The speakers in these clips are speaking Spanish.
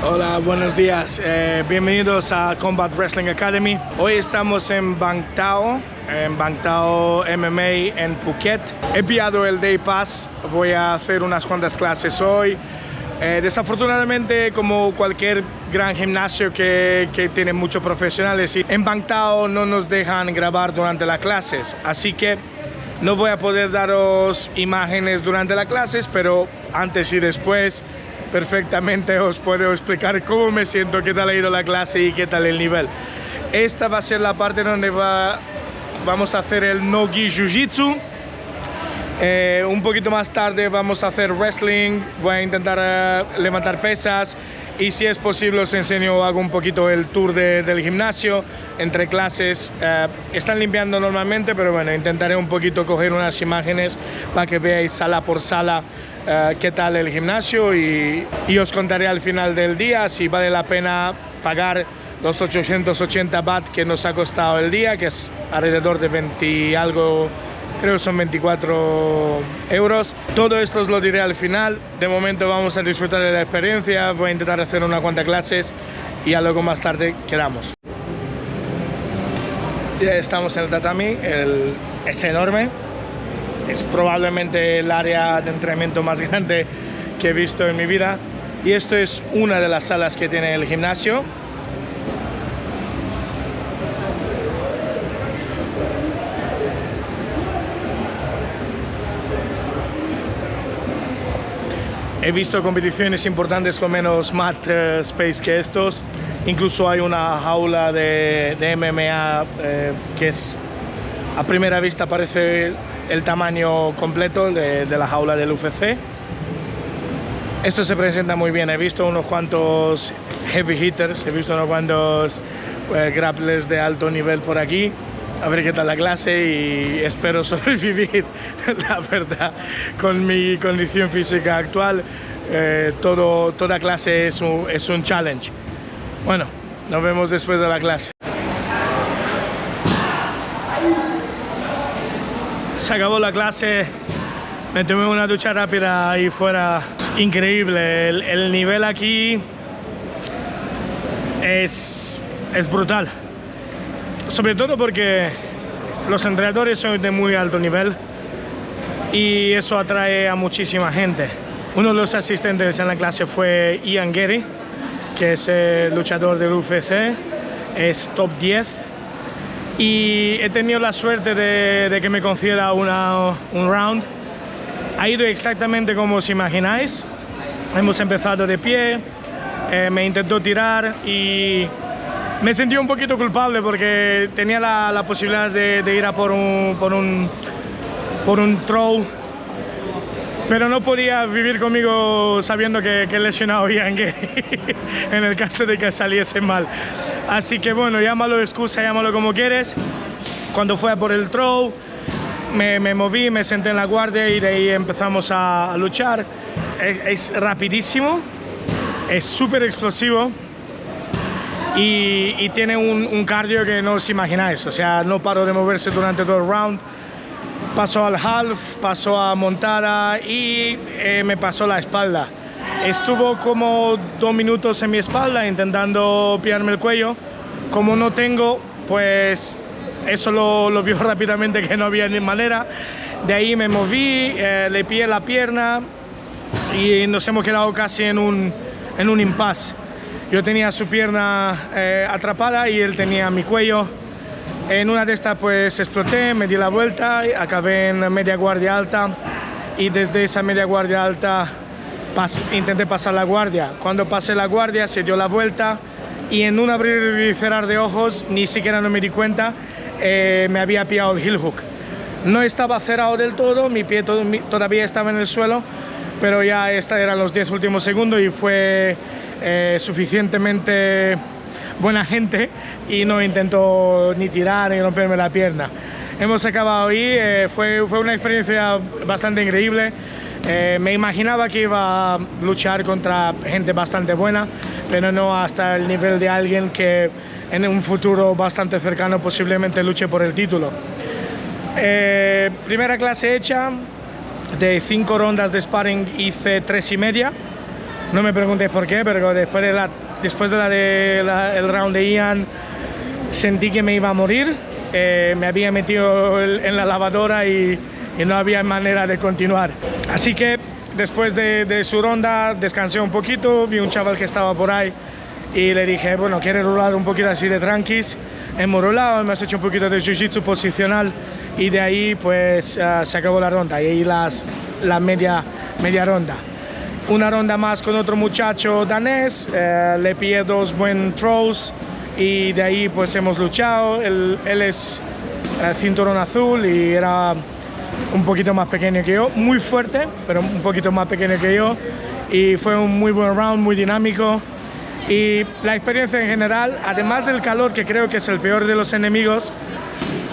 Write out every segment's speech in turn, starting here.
Hola, buenos días. Bienvenidos a Combat Wrestling Academy. Hoy estamos en Bang Tao MMA en Phuket. He pillado el Day Pass. Voy a hacer unas cuantas clases hoy. Desafortunadamente, como cualquier gran gimnasio que tiene muchos profesionales, en Bang Tao no nos dejan grabar durante las clases. Así que no voy a poder daros imágenes durante las clases, pero antes y después perfectamente os puedo explicar cómo me siento, qué tal ha ido la clase y qué tal el nivel. Esta va a ser la parte donde vamos a hacer el no-gi jiu-jitsu. Un poquito más tarde vamos a hacer wrestling. Voy a intentar levantar pesas y si es posible os enseño, hago un poquito el tour del gimnasio entre clases. Están limpiando normalmente, pero bueno, intentaré un poquito coger unas imágenes para que veáis sala por sala qué tal el gimnasio y os contaré al final del día si vale la pena pagar los 880 baht que nos ha costado el día, que es alrededor de 20 y algo, creo que son 24 euros. Todo esto os lo diré al final. De momento vamos a disfrutar de la experiencia. Voy a intentar hacer unas cuantas clases y ya luego más tarde quedamos. Ya estamos en el tatami. Es enorme. Es probablemente el área de entrenamiento más grande que he visto en mi vida. Y esto es una de las salas que tiene el gimnasio. He visto competiciones importantes con menos mat space que estos. Incluso hay una jaula de MMA que es, a primera vista parece el tamaño completo de la jaula del UFC. Esto se presenta muy bien. He visto unos cuantos heavy hitters, he visto unos cuantos grapplers de alto nivel por aquí. A ver qué tal la clase y espero sobrevivir, la verdad, con mi condición física actual. Toda clase es un challenge. Bueno, nos vemos después de la clase. Se acabó la clase, me tomé una ducha rápida ahí fuera. Increíble, el nivel aquí es brutal. Sobre todo porque los entrenadores son de muy alto nivel y eso atrae a muchísima gente. Uno de los asistentes en la clase fue Ian Gary, que es el luchador del UFC, es top 10. Y he tenido la suerte de que me conceda un round. Ha ido exactamente como os imagináis. Hemos empezado de pie, me intentó tirar y me sentí un poquito culpable porque tenía la posibilidad de ir a por un throw, pero no podía vivir conmigo sabiendo que he lesionado a Ian Gary en el caso de que saliese mal. Así que bueno, llámalo excusa, llámalo como quieres. Cuando fue a por el throw, me moví, me senté en la guardia y de ahí empezamos a luchar. Es rapidísimo, es súper explosivo y tiene un cardio que no os imagináis. O sea, no paró de moverse durante todo el round. Pasó al half, pasó a montada y me pasó la espalda. Estuvo como 2 minutos en mi espalda intentando pillarme el cuello. Como no tengo, pues eso lo vio rápidamente que no había ni manera. De ahí me moví, le pillé la pierna y nos hemos quedado casi en un impasse. Yo tenía su pierna atrapada y él tenía mi cuello. En una de estas pues exploté, me di la vuelta, acabé en media guardia alta y desde esa media guardia alta intenté pasar la guardia. Cuando pasé la guardia se dio la vuelta y en un abrir y cerrar de ojos, ni siquiera no me di cuenta, me había pillado el heel hook. No estaba cerrado del todo, mi pie todavía estaba en el suelo, pero ya estos eran los 10 últimos segundos y fue suficientemente buena gente y no intentó ni tirar ni romperme la pierna. Hemos acabado ahí, fue una experiencia bastante increíble. Me imaginaba que iba a luchar contra gente bastante buena, pero no hasta el nivel de alguien que en un futuro bastante cercano posiblemente luche por el título. Primera clase hecha, de 5 rondas de sparring hice 3,5. No me preguntéis por qué, pero después del round de Ian sentí que me iba a morir. Me había metido en la lavadora y no había manera de continuar. Así que después de su ronda descansé un poquito, vi un chaval que estaba por ahí y le dije, bueno, ¿quieres rolar un poquito así de tranquis? Hemos rolado, hemos hecho un poquito de jiu-jitsu posicional y de ahí pues se acabó la ronda y ahí la media ronda. Una ronda más con otro muchacho danés, le pillé 2 buen throws y de ahí pues hemos luchado. Él es cinturón azul y era un poquito más pequeño que yo, muy fuerte, pero un poquito más pequeño que yo, y fue un muy buen round, muy dinámico. Y la experiencia en general, además del calor, que creo que es el peor de los enemigos,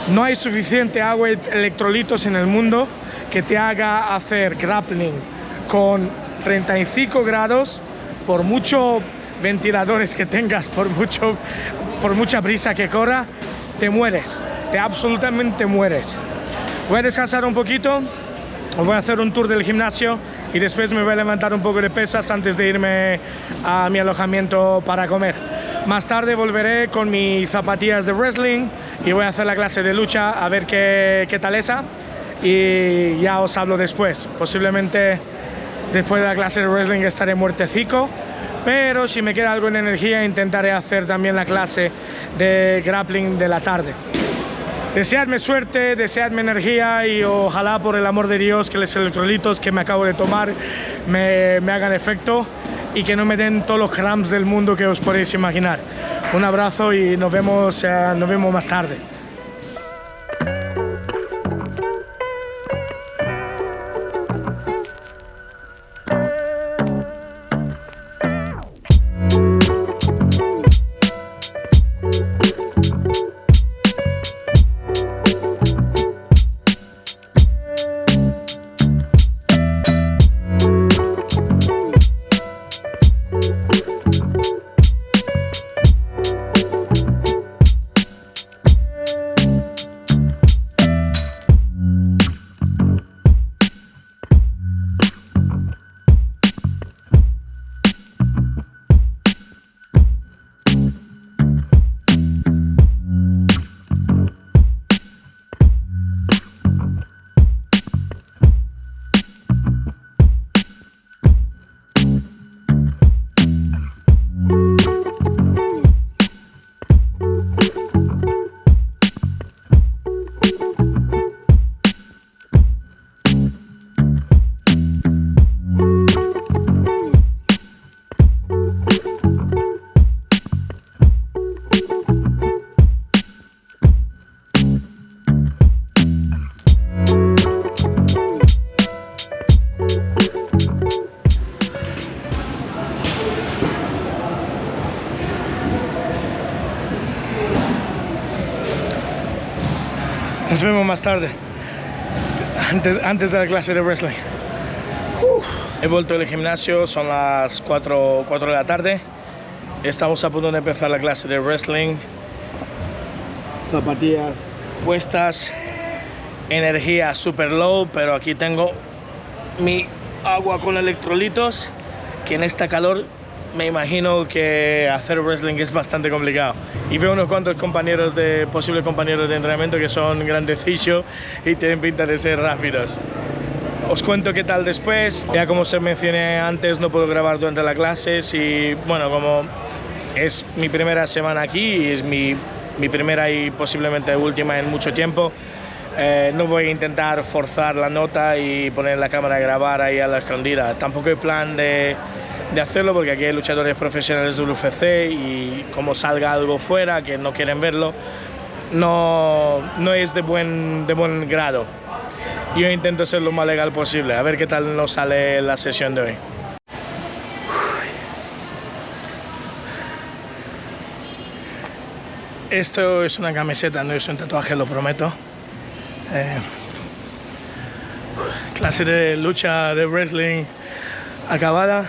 no hay suficiente agua y electrolitos en el mundo que te haga hacer grappling con 35 grados, por muchos ventiladores que tengas, por mucha brisa que corra, te mueres, te absolutamente mueres. Voy a descansar un poquito, os voy a hacer un tour del gimnasio y después me voy a levantar un poco de pesas antes de irme a mi alojamiento para comer. Más tarde volveré con mis zapatillas de wrestling y voy a hacer la clase de lucha a ver qué tal esa, y ya os hablo después. Posiblemente después de la clase de wrestling estaré muertecico, pero si me queda algo en energía intentaré hacer también la clase de grappling de la tarde. Deseadme suerte, deseadme energía y ojalá, por el amor de Dios, que los electrolitos que me acabo de tomar me hagan efecto y que no me den todos los cramps del mundo que os podéis imaginar. Un abrazo y nos vemos más tarde. Nos vemos más tarde, antes de la clase de wrestling. He vuelto del gimnasio, son las 4 de la tarde. Estamos a punto de empezar la clase de wrestling. Zapatillas puestas, energía super low, pero aquí tengo mi agua con electrolitos, que en esta calor me imagino que hacer wrestling es bastante complicado. Y veo unos cuantos posibles compañeros de entrenamiento que son grandecillos y tienen pinta de ser rápidos. Os cuento qué tal después. Ya como se mencioné antes, no puedo grabar durante las clases y bueno, como es mi primera semana aquí y es mi primera y posiblemente última en mucho tiempo, no voy a intentar forzar la nota y poner la cámara a grabar ahí a la escondida. Tampoco hay plan de hacerlo porque aquí hay luchadores profesionales de UFC y como salga algo fuera que no quieren verlo, no es de buen grado. Yo intento ser lo más legal posible, a ver qué tal nos sale la sesión de hoy. Esto es una camiseta, no es un tatuaje, lo prometo. Clase de lucha de wrestling acabada.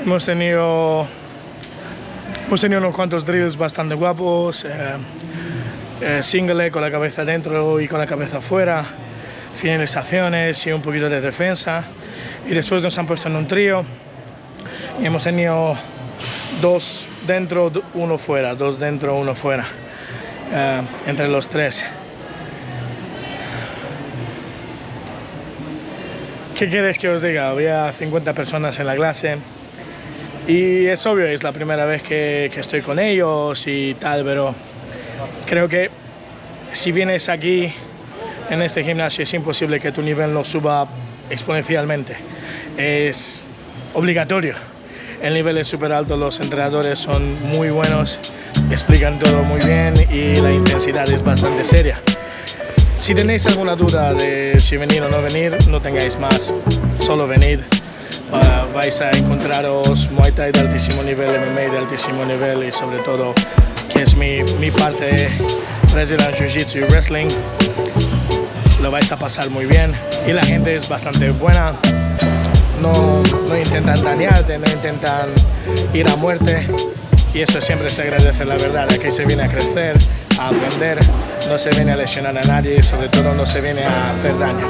Hemos tenido unos cuantos drills bastante guapos. Single con la cabeza dentro y con la cabeza afuera. Finalizaciones y un poquito de defensa. Y después nos han puesto en un trío. Y hemos tenido 2 dentro, 1 fuera, 2 dentro, 1 fuera, entre los 3. ¿Qué quieres que os diga? Había 50 personas en la clase y es obvio, es la primera vez que estoy con ellos y tal, pero creo que si vienes aquí en este gimnasio es imposible que tu nivel no suba exponencialmente. Es obligatorio. El nivel es súper alto, los entrenadores son muy buenos, explican todo muy bien y la intensidad es bastante seria. Si tenéis alguna duda de si venir o no venir, no tengáis más, solo venid. Vais a encontraros Muay Thai de altísimo nivel, MMA de altísimo nivel y sobre todo que es mi parte Brazilian Jiu-Jitsu y Wrestling. Lo vais a pasar muy bien y la gente es bastante buena. No intentan dañarte, no intentan ir a muerte y eso siempre se agradece, la verdad. Aquí se viene a crecer, a aprender, no se viene a lesionar a nadie y sobre todo no se viene a hacer daño.